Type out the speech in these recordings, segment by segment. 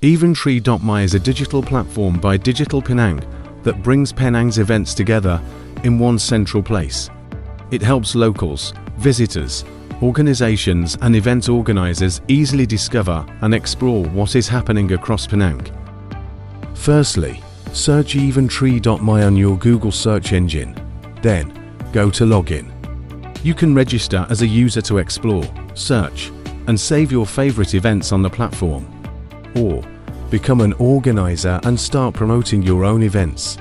Eventree.my is a digital platform by Digital Penang that brings Penang's events together in one central place. It helps locals, visitors, organizations and event organizers easily discover and explore what is happening across Penang. Firstly, search Eventree.my on your Google search engine. Then, go to Login. You can register as a user to explore, search, and save your favorite events on the platform. Or, become an organizer and start promoting your own events.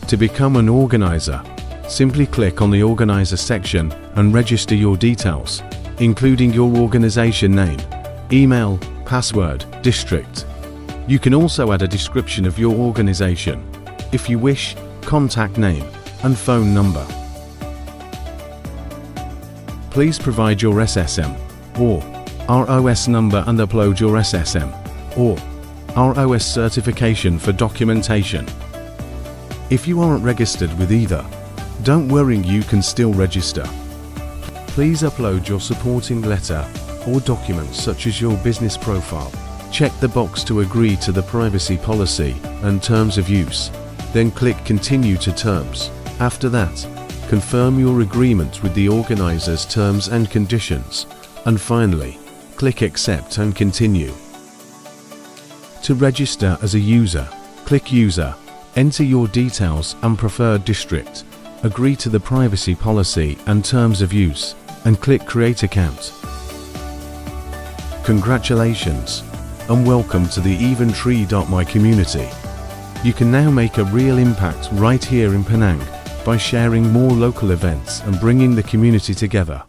To become an organizer, simply click on the Organizer section and register your details, including your organization name, email, password, district. You can also add a description of your organization, if you wish, contact name, and phone number. Please provide your SSM or ROS number and upload your SSM or ROS certification for documentation. If you aren't registered with either, don't worry, you can still register. Please upload your supporting letter or documents such as your business profile. Check the box to agree to the privacy policy and terms of use, then click Continue to Terms. After that, confirm your agreement with the organizer's terms and conditions, and finally, click Accept and Continue. To register as a user, click User, enter your details and preferred district, agree to the privacy policy and terms of use, and click Create Account. Congratulations, and welcome to the Eventree.my community. You can now make a real impact right here in Penang by sharing more local events and bringing the community together.